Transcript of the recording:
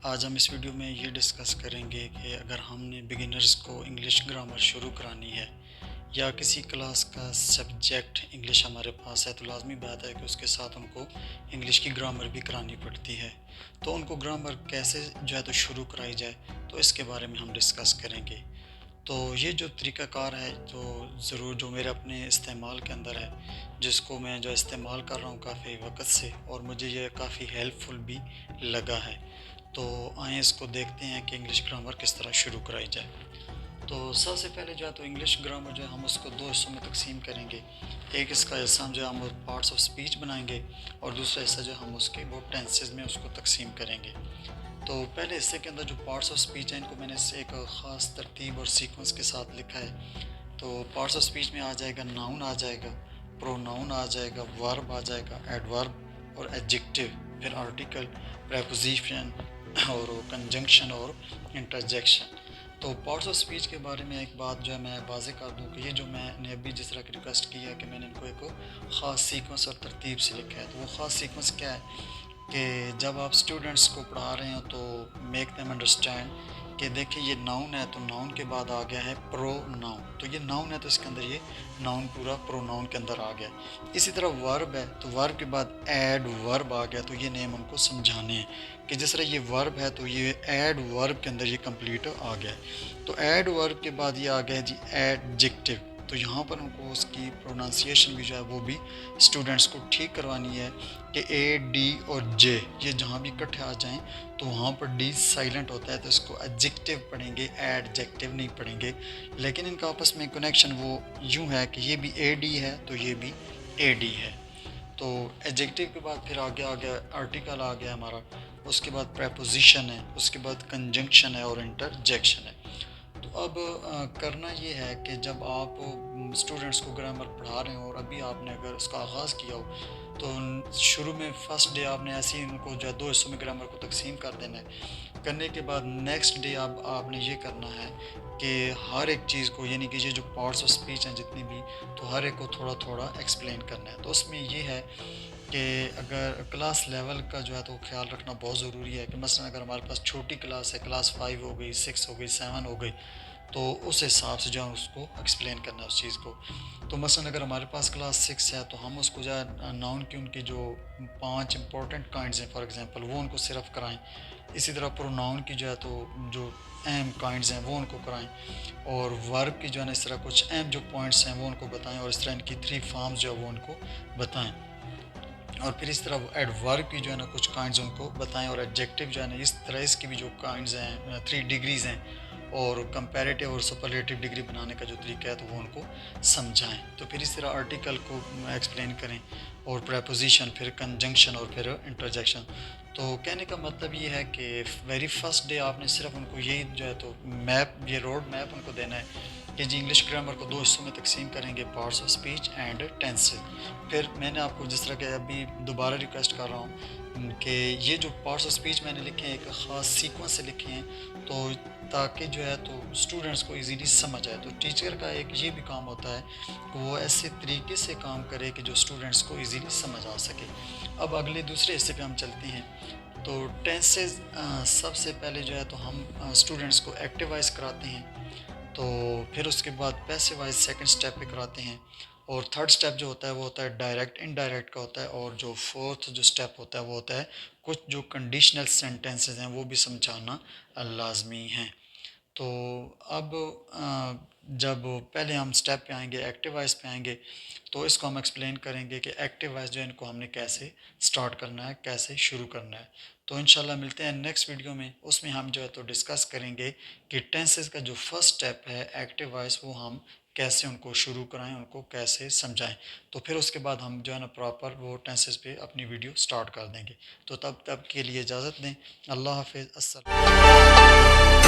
آج ہم اس ویڈیو میں یہ ڈسکس کریں گے کہ اگر ہم نے بگنرز کو انگلش گرامر شروع کرانی ہے یا کسی کلاس کا سبجیکٹ انگلش ہمارے پاس ہے تو لازمی بات ہے کہ اس کے ساتھ ان کو انگلش کی گرامر بھی کرانی پڑتی ہے. تو ان کو گرامر کیسے جو ہے تو شروع کرائی جائے تو اس کے بارے میں ہم ڈسکس کریں گے. تو یہ جو طریقہ کار ہے تو ضرور جو میرے اپنے استعمال کے اندر ہے, جس کو میں جو استعمال کر رہا ہوں کافی وقت سے, اور مجھے یہ کافی ہیلپ فل بھی لگا ہے. تو آئیں اس کو دیکھتے ہیں کہ انگلش گرامر کس طرح شروع کرائی جائے. تو سب سے پہلے جو ہے تو انگلش گرامر جو ہے ہم اس کو دو حصوں میں تقسیم کریں گے. ایک اس کا حصہ جو ہے ہم پارٹس آف اسپیچ بنائیں گے, اور دوسرا حصہ جو ہم اس کے وہ ٹینسز میں اس کو تقسیم کریں گے. تو پہلے حصے کے اندر جو پارٹس آف اسپیچ ہیں ان کو میں نے ایک خاص ترتیب اور سیکوینس کے ساتھ لکھا ہے. تو پارٹس آف اسپیچ میں آ جائے گا ناؤن, آ جائے گا پرو ناؤن, آ جائے گا ورب, آ جائے گا ایڈورب اور ایڈجیکٹیو, پھر آرٹیکل, پریپوزیشن اور کنجنکشن اور انٹرجیکشن. تو پارٹس آف اسپیچ کے بارے میں ایک بات جو ہے میں واضح کر دوں کہ یہ جو میں نے ابھی جس طرح کی ریکویسٹ کی ہے کہ میں نے ان کو ایک خاص سیکوینس اور ترتیب سے لکھا ہے. تو وہ خاص سیکوینس کیا ہے کہ جب آپ اسٹوڈنٹس کو پڑھا رہے ہیں تو میک دیم انڈرسٹینڈ کہ دیکھیں یہ ناؤن ہے تو ناؤن کے بعد آ گیا ہے پرو ناؤن. تو یہ ناؤن ہے تو اس کے اندر یہ ناؤن پورا پرو ناؤن کے اندر آ گیا. اسی طرح ورب ہے تو ورب کے بعد ایڈ ورب آ گیا. تو یہ نیم ان کو سمجھانے ہیں کہ جس طرح یہ ورب ہے تو یہ ایڈ ورب کے اندر یہ کمپلیٹ آ گیا. تو ایڈ ورب کے بعد یہ آ گیا جی ایڈجیکٹیو. تو یہاں پر ان کو اس کی پروننسیشن بھی جو ہے وہ بھی اسٹوڈنٹس کو ٹھیک کروانی ہے کہ اے ڈی اور جے یہ جہاں بھی اکٹھے آ جائیں تو وہاں پر ڈی سائلنٹ ہوتا ہے تو اس کو ایڈجیکٹیو پڑھیں گے, ایڈجیکٹیو نہیں پڑھیں گے. لیکن ان کا آپس میں کنیکشن وہ یوں ہے کہ یہ بھی اے ڈی ہے تو یہ بھی اے ڈی ہے. تو ایڈجیکٹیو کے بعد پھر آگے آ گیا آرٹیکل, آ گیا ہمارا. اس کے بعد پریپوزیشن ہے, اس کے بعد کنجنکشن ہے اور انٹرجیکشن ہے. تو اب کرنا یہ ہے کہ جب آپ اسٹوڈنٹس کو گرامر پڑھا رہے ہوں اور ابھی آپ نے اگر اس کا آغاز کیا ہو تو شروع میں فرسٹ ڈے آپ نے ایسے ہی ان کو جو ہے دو حصوں میں گرامر کو تقسیم کر دینا ہے. کرنے کے بعد نیکسٹ ڈے اب آپ نے یہ کرنا ہے کہ ہر ایک چیز کو یعنی کہ یہ جو پارٹس آف اسپیچ ہیں جتنی بھی تو ہر ایک کو تھوڑا تھوڑا ایکسپلین کرنا ہے. تو اس میں یہ ہے کہ اگر کلاس لیول کا جو ہے تو خیال رکھنا بہت ضروری ہے کہ مثلا اگر ہمارے پاس چھوٹی کلاس ہے, کلاس 5 ہو گئی, 6 ہو گئی, 7 ہو گئی, تو اس حساب سے جو ہے اس کو ایکسپلین کرنا ہے اس چیز کو. تو مثلا اگر ہمارے پاس کلاس 6 ہے تو ہم اس کو جو ہے ناؤن کی ان کی جو 5 امپورٹنٹ کائنڈز ہیں فار ایگزامپل وہ ان کو صرف کرائیں. اسی طرح پروناؤن کی جو ہے تو جو اہم کائنڈز ہیں وہ ان کو کرائیں, اور ورب کی جو ہے نا اس طرح کچھ اہم جو پوائنٹس ہیں وہ ان کو بتائیں, اور اس طرح ان کی 3 فارمز جو ہے وہ ان کو بتائیں. اور پھر اس طرح ایڈورب کی جو ہے نا کچھ کائنڈز ان کو بتائیں, اور ایڈجیکٹیو جو ہے نا اس طرح اس کی بھی جو کائنڈز ہیں 3 ڈگریز ہیں, اور کمپیریٹیو اور سپرلیٹیو ڈگری بنانے کا جو طریقہ ہے تو وہ ان کو سمجھائیں. تو پھر اس طرح آرٹیکل کو ایکسپلین کریں, اور پریپوزیشن, پھر کنجنکشن اور پھر انٹرجیکشن. تو کہنے کا مطلب یہ ہے کہ ویری فرسٹ ڈے آپ نے صرف ان کو یہی جو ہے تو میپ, یہ روڈ میپ ان کو دینا ہے کہ جی انگلش گرامر کو دو حصوں میں تقسیم کریں گے, parts of speech and tenses. پھر میں نے آپ کو جس طرح کہ ابھی دوبارہ ریکویسٹ کر رہا ہوں کہ یہ جو پارٹس آف اسپیچ میں نے لکھے ہیں ایک خاص سیکوینس سے لکھے ہیں تو تاکہ جو ہے تو اسٹوڈنٹس کو ایزیلی سمجھ آئے. تو ٹیچر کا ایک یہ بھی کام ہوتا ہے کہ وہ ایسے طریقے سے کام کرے کہ جو اسٹوڈنٹس کو ایزیلی سمجھ آ سکے. اب اگلے دوسرے حصے پہ ہم چلتے ہیں. تو ٹینسز سب سے پہلے جو ہے تو ہم اسٹوڈنٹس کو ایکٹیوائز کراتے ہیں, تو پھر اس کے بعد پیسو وائز سیکنڈ سٹیپ پہ کراتے ہیں, اور تھرڈ سٹیپ جو ہوتا ہے وہ ہوتا ہے ڈائریکٹ انڈائریکٹ کا ہوتا ہے, اور جو فورتھ جو سٹیپ ہوتا ہے وہ ہوتا ہے کچھ جو کنڈیشنل سینٹینسز ہیں وہ بھی سمجھانا لازمی ہیں. تو اب جب پہلے ہم سٹیپ پہ آئیں گے, ایکٹیو وائز پہ آئیں گے, تو اس کو ہم ایکسپلین کریں گے کہ ایکٹیو وائز جو ہے ان کو ہم نے کیسے سٹارٹ کرنا ہے, کیسے شروع کرنا ہے. تو انشاءاللہ ملتے ہیں نیکسٹ ویڈیو میں. اس میں ہم جو ہے تو ڈسکس کریں گے کہ ٹینسز کا جو فرسٹ سٹیپ ہے ایکٹیو وائز وہ ہم کیسے ان کو شروع کرائیں, ان کو کیسے سمجھائیں. تو پھر اس کے بعد ہم جو ہے نا پراپر وہ ٹینسز پہ اپنی ویڈیو سٹارٹ کر دیں گے. تو تب کے لیے اجازت دیں. اللہ حافظ. السلام.